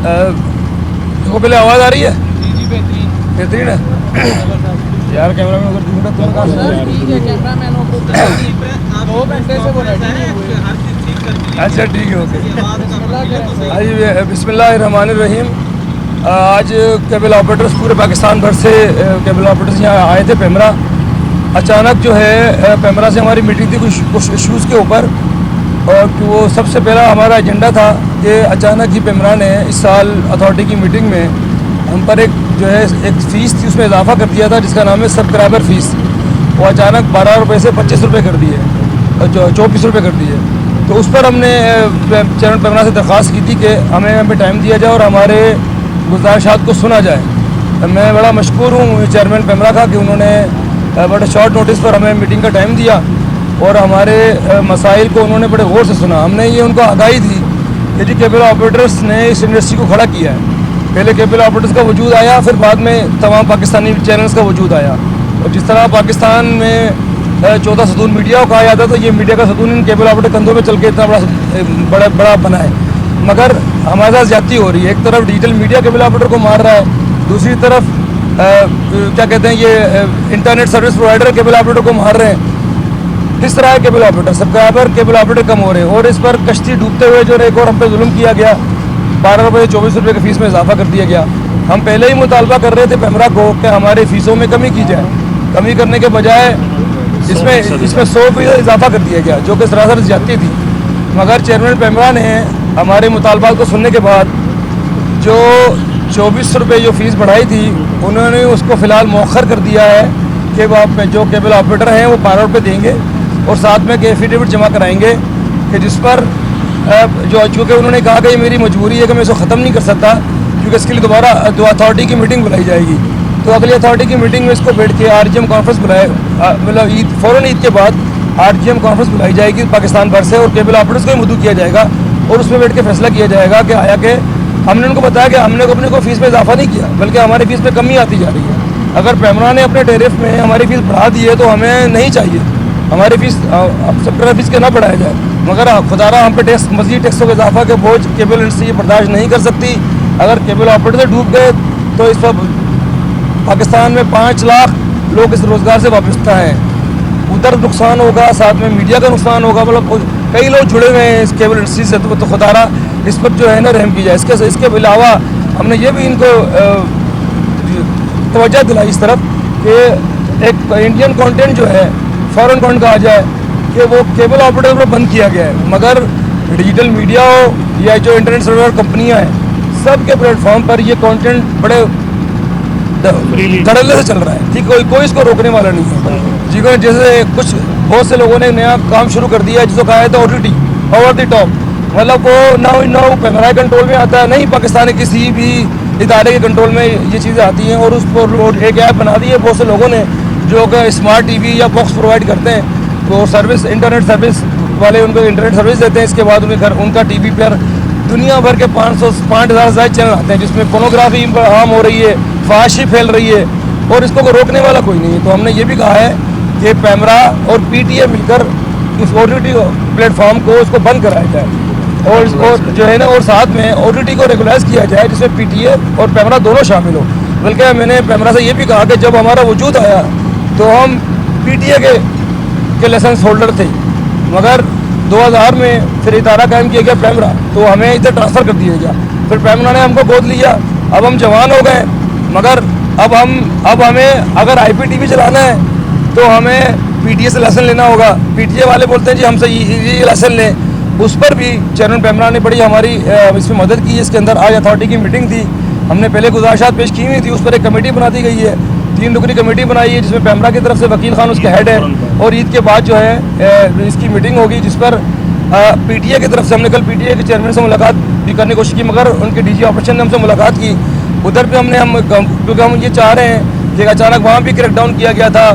देखो पहले आवाज़ आ रही है? जी बेहतरीन बेहतरीन है यार। कैमरा मैन उधर ढूंढा तुम कहाँ से? ठीक है कैमरा मैन को 2 घंटे से वो रेडी नहीं हुए। अच्छा ठीक है ओके। बिस्मिल्लाह आज बिस्मिल्लाहिर्रहमानिर्रहीम। आज केबल ऑपरेटर्स पूरे पाकिस्तान भर से केबल ऑपरेटर्स यहाँ आए थे पेमरा। अचानक जो है पेमरा से हमारी मीटिंग थी कुछ इश्यूज़ के ऊपर, और वो सबसे पहला हमारा एजेंडा था कि अचानक ही पेमरा ने इस साल अथॉरिटी की मीटिंग में हम पर एक जो है एक फ़ीस थी उसमें इजाफा कर दिया था जिसका नाम है सब्सक्राइबर फ़ीस। वो अचानक 12 रुपये से 25 रुपये कर दिए, 24 रुपये कर दिए। तो उस पर हमने चैनल पेमरा से दरख्वास्त की थी कि हमें टाइम दिया जाए और हमारे गुजारिशात को सुना जाए। मैं बड़ा मशकूर हूँ चेयरमैन पेमरा का कि उन्होंने बड़े शॉर्ट नोटिस पर हमें मीटिंग का टाइम दिया और हमारे मसाइल को उन्होंने बड़े गौर से सुना। हमने ये उनको आगाही दी कि जी केबल ऑपरेटर्स ने इस इंडस्ट्री को खड़ा किया है। पहले केबल ऑपरेटर्स का वजूद आया, फिर बाद में तमाम पाकिस्तानी चैनल्स का वजूद आया। और जिस तरह पाकिस्तान में चौथा सतून मीडिया को कहा जाता तो ये मीडिया का सतून इन केबल ऑपरेटर कंधों में चल के इतना बड़ा बना है। मगर हमारे साथ ज्यादती हो रही है। एक तरफ डिजिटल मीडिया केबल ऑपरेटर को मार रहा है, दूसरी तरफ क्या कहते हैं ये internet service provider cable operator को मार रहे हैं। किस तरह है cable operator subscriber cable operator कम हो रहे हैं और इस पर कश्ती डूबते हुए जो एक और हम पे जुल्म किया गया। 12 रुपये 24 रुपये की फ़ीस में इजाफा कर दिया गया। हम पहले ही मुतालबा कर रहे थे पेमरा को कि हमारी फ़ीसों में कमी की जाए। कमी करने के बजाय इसमें 100% इजाफा कर दिया गया जो कि सरासर ज्यादती थी। मगर चेयरमैन पेमरा ने हमारे मुतालबात को सुनने के बाद जो 24 रुपये जो फ़ीस बढ़ाई थी उन्होंने उसको फ़िलहाल मौखर कर दिया है कि वो जो केबल ऑपरेटर हैं वो 12 रुपये देंगे और साथ में के एफिडेविट जमा कराएंगे कि जिस पर चूँकि उन्होंने कहा कि ये मेरी मजबूरी है कि मैं इसको ख़त्म नहीं कर सकता क्योंकि इसके लिए दोबारा अथॉरिटी की मीटिंग बुलाई जाएगी। तो अगली अथॉरिटी की मीटिंग में इसको बैठ के RGM कॉन्फ्रेंस बुलाए, मतलब फ़ौरन ईद के बाद RGM कॉन्फ्रेंस बुलाई जाएगी पाकिस्तान भर से और केबल ऑपरेटर्स को ही मदऊ किया जाएगा और उसमें बैठ के फैसला किया जाएगा कि आया कि हमने उनको बताया कि हमने अपने को फ़ीस में इजाफा नहीं किया बल्कि हमारी फ़ीस में कमी आती जा रही है। अगर पेमरा ने अपने टैरिफ में हमारी फ़ीस बढ़ा दी है तो हमें नहीं चाहिए हमारी फ़ीस सब्सक्राइबर फ़ीस के ना बढ़ाया जाए। मगर खुदारा हम पे टैक्स मज़ीद टैक्सों के इजाफा के बोझ केबल इंडस्ट्री बर्दाश्त नहीं कर सकती। अगर केबल ऑपरेटर डूब गए तो इस पर पाकिस्तान में 5 लाख लोग इस रोज़गार से वाबस्ता हैं। उधर नुकसान होगा, साथ में मीडिया का नुकसान होगा, मतलब कई लोग जुड़े हुए हैं इस केबल इंडस्ट्री से। तो खुदारा इस पर जो है ना रहम की जाए। इसके अलावा हमने ये भी इनको तवज्जो दिलाई इस तरफ कि एक इंडियन कंटेंट जो है फॉरेन कंटेंट कहा जाए कि वो केबल ऑपरेटर पर बंद किया गया है। मगर डिजिटल मीडिया हो या जो इंटरनेट सर्वर कंपनियां हैं सब के प्लेटफॉर्म पर ये कंटेंट बड़े धड़ल्ले से चल रहा है। ठीक, कोई इसको रोकने वाला नहीं है। जी जैसे बहुत से लोगों ने नया काम शुरू कर दिया है जिसको कहा था OTT ओवर द टॉप, मतलब वो ना पेमरा कंट्रोल में आता है नहीं पाकिस्तान के किसी भी इदारे के कंट्रोल में ये चीज़ें आती हैं और उस पर एक ऐप बना दी है बहुत से लोगों ने जो कि स्मार्ट TV या बॉक्स प्रोवाइड करते हैं। तो सर्विस इंटरनेट सर्विस वाले उनको इंटरनेट सर्विस देते हैं। इसके बाद उनका TV पर दुनिया भर के 500 से 5,000 चैनल आते हैं जिसमें पोर्नोग्राफी आम हो रही है, फहाशी फैल रही है और इसको रोकने वाला कोई नहीं है। तो हमने ये भी कहा है कि पेमरा और PTA मिलकर इस OTT प्लेटफॉर्म को उसको बंद कराया जाए और जो है ना और साथ में OTT को रेगुलाइज किया जाए जिसमें PTA और पेमरा दोनों शामिल हो। बल्कि मैंने पेमरा से ये भी कहा कि जब हमारा वजूद आया तो हम PTA के लाइसेंस होल्डर थे, मगर 2000 में फिर इदारा कायम किया गया पेमरा, तो हमें इधर ट्रांसफ़र कर दिया गया। फिर पेमरा ने हमको गोद लिया, अब हम जवान हो गए। मगर अब हमें अगर IPTV चलाना है तो हमें PTA से लाइसेंस लेना होगा। PTA वाले बोलते हैं जी हमसे ये लाइसेंस लें। उस पर भी चेयरमैन पेमरा ने बड़ी हमारी इसमें मदद की। इसके अंदर आज अथॉरिटी की मीटिंग थी, हमने पहले गुजारिशात पेश की हुई थी, उस पर एक कमेटी बना दी गई है, 3 रुकनी कमेटी बनाई है जिसमें पेमरा की तरफ से वकील खान उसके हेड है और ईद के बाद जो है इसकी मीटिंग होगी जिस पर PTA की तरफ से हमने कल PTA के चेयरमैन से मुलाकात भी करने की कोशिश की मगर उनके DG ऑपरेशन ने हमसे मुलाकात की। उधर पे क्योंकि हम ये चाह रहे हैं कि अचानक वहाँ भी क्रैकडाउन किया गया था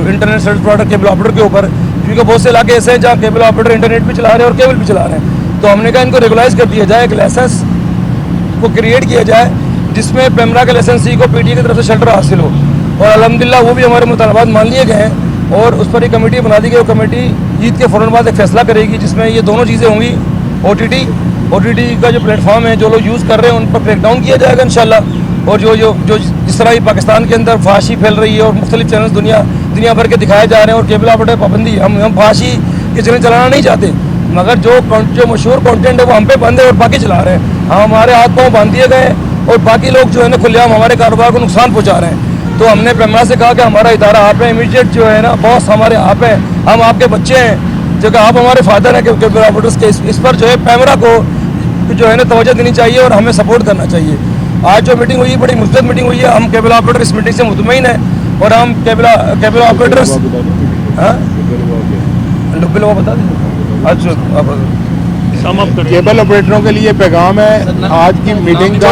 internet service provider cable operator के ऊपर, क्योंकि बहुत से इलाके ऐसे हैं जहाँ केबल ऑपरेटर इंटरनेट भी चला रहे हैं और केबल भी चला रहे हैं। तो हमने कहा इनको रेगुलाइज कर दिया जाए, एक लाइसेंस को क्रिएट किया जाए जिसमें पेमरा के लाइसेंसी को PTA की तरफ से शेल्टर हासिल हो। और अल्हम्दुलिल्लाह वो भी हमारे मुतालबात मान लिए गए हैं और उस पर एक कमेटी बना दी गई। वो कमेटी ईद के फ़ौरन बाद एक फ़ैसला करेगी जिसमें ये दोनों चीज़ें होंगी OTT का जो प्लेटफॉर्म है, जो लोग यूज़ कर रहे हैं उन पर क्रैकडाउन किया जाएगा इंशाल्लाह। और जो जिस तरह ही पाकिस्तान के अंदर फाशी फैल रही है और मुख्तलिफ चैनल दुनिया भर के दिखाए जा रहे हैं, और केबल ऑपरेटर पाबंदी, हम फाशी के चैनल चलाना नहीं चाहते, मगर जो मशहूर कंटेंट है वो हम पे बंद है और बाकी चला रहे हैं। हम हमारे हाथ पाँव बांध दिए गए और बाकी लोग जो है ना खुलेआम हमारे कारोबार को नुकसान पहुँचा रहे हैं। तो हमने पेमरा से कहा कि हमारा इदारा आप है, इमीडिएट जो है ना बॉस हमारे आप है, हम आपके बच्चे हैं, जो कि आप हमारे फादर हैं केबल ऑपरेटर्स के। इस पर जो है पेमरा को जो है ना तवज्जो देनी चाहिए और हमें सपोर्ट करना चाहिए। आज जो मीटिंग हुई बड़ी मुस्तैद मीटिंग हुई है, हम केबल ऑपरेटर इस मीटिंग से मुतमईन हैं और हम केबल ऑपरेटर्स लुब्बिल बता दें। अच्छा, केबल ऑपरेटरों के लिए पैगाम है आज की मीटिंग का,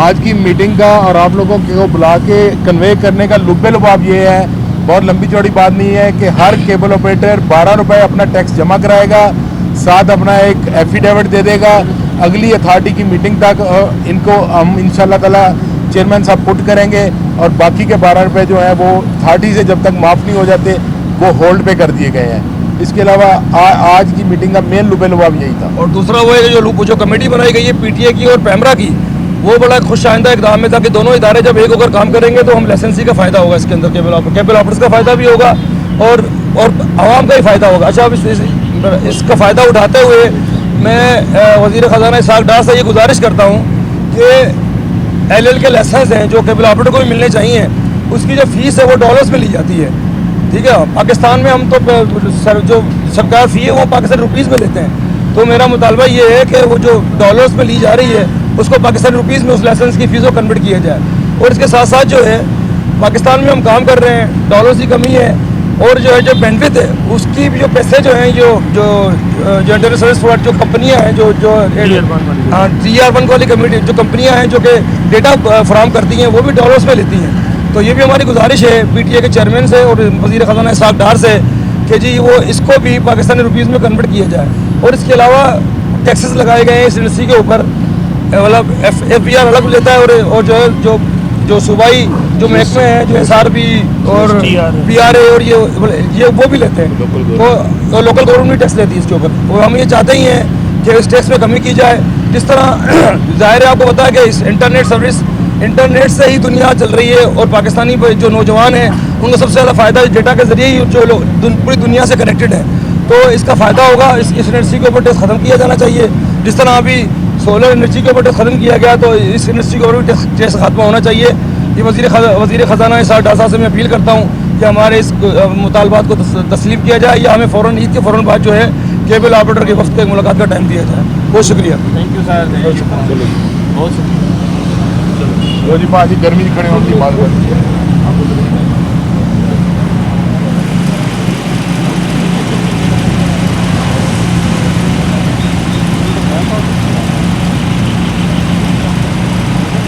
आज की मीटिंग का और आप लोगों को बुला के कन्वे करने का लुब्बे लुबाब ये है, बहुत लंबी चौड़ी बात नहीं है, कि हर केबल ऑपरेटर 12 रुपये अपना टैक्स जमा कराएगा, साथ अपना एक एफिडेविट दे देगा। अगली अथॉरिटी की मीटिंग तक इनको हम इंशाल्लाह ताला चेयरमैन साहब पुट करेंगे और बाकी के 12 रुपये जो है वो अथॉरिटी से जब तक माफ़ नहीं हो जाते वो होल्ड पे कर दिए गए हैं। इसके अलावा आज की मीटिंग का मेन लुबे लुबाब यही था। और दूसरा वो है कि जो कमेटी बनाई गई है PTA की और पेमरा की, वो बड़ा खुश आइंदा इकदाम में था कि दोनों इदारे जब एक होकर काम करेंगे तो हम लाइसेंसी का फ़ायदा होगा, इसके अंदर केबल ऑपरेटर्स का फ़ायदा भी होगा और आवाम का ही फ़ायदा होगा। अच्छा, अब इसका फ़ायदा उठाते हुए मैं वज़ीर ख़जाना इसहाक़ डार से ये गुजारिश करता हूँ कि LL के लाइसेंस हैं जो केबल ऑपरेटर को भी मिलने चाहिए, उसकी जो फ़ीस है वो डॉलर्स में ली जाती है, ठीक है। पाकिस्तान में हम तो जो सरकार फ़ी है वो पाकिस्तान रुपीज़ में लेते हैं। तो मेरा मुतालबा ये है कि वो जो डॉलर्स में ली जा रही है उसको पाकिस्तानी रुपीज़ में उस लाइसेंस की फ़ीस को कन्वर्ट किया जाए। और इसके साथ साथ जो है पाकिस्तान में हम काम कर रहे हैं, डॉलर्स की कमी है, और जो है जो बेनिफिट है उसकी भी जो पैसे जो हैं जो इंटरनेट सर्विस प्रोवाइडर जो कंपनियां हैं जो TR1 वाली कम्युनिटी जो कंपनियां हैं जो कि डेटा फराहम करती हैं वो भी डॉलर्स में लेती हैं। तो ये भी हमारी गुजारिश है PTA के चेयरमैन से और वज़ीर ख़जाना इसहाक़ डार से कि जी वो इसको भी पाकिस्तानी रुपीज़ में कन्वर्ट किया जाए। और इसके अलावा टैक्सेस लगाए गए हैं इस इंडस्ट्री के ऊपर, मतलब FBR अलग लेता है और जो है जो सूबाई जो महकमे हैं जो SRB और PRA और ये वो भी लेते हैं, तो लोकल गवर्नमेंट टैक्स लेती है इसके ऊपर। और हम ये चाहते ही हैं कि इस टैक्स में कमी की जाए। जिस तरह ज़ाहिर है आपको पता है कि इस इंटरनेट से ही दुनिया चल रही है और पाकिस्तानी जो नौजवान हैं उनको सबसे ज़्यादा फ़ायदा डेटा के ज़रिए ही जो लोग पूरी दुनिया से कनेक्टेड है, तो इसका फ़ायदा होगा। इस इंडस्ट्री के ऊपर टैक्स ख़त्म किया जाना चाहिए। जिस तरह अभी सोलर इंडस्ट्री के ऊपर टैक्स ख़त्म किया गया, तो इस इंडस्ट्री के ऊपर भी टैक्स खात्मा होना चाहिए। ये वज़ीर ख़जाना इसहाक़ डार साहब से मैं अपील करता हूँ कि हमारे इस मुतालबात को तस्लीम किया जाए या हमें फ़ौरन ईद के फ़ौरन बाद जो है केबल ऑपरेटर के वक्त मुलाकात का टाइम दिया जाए। बहुत शुक्रिया। थैंक यू सर, बहुत शुक्रिया। जी बात गर्मी खड़े होने की बात करती है।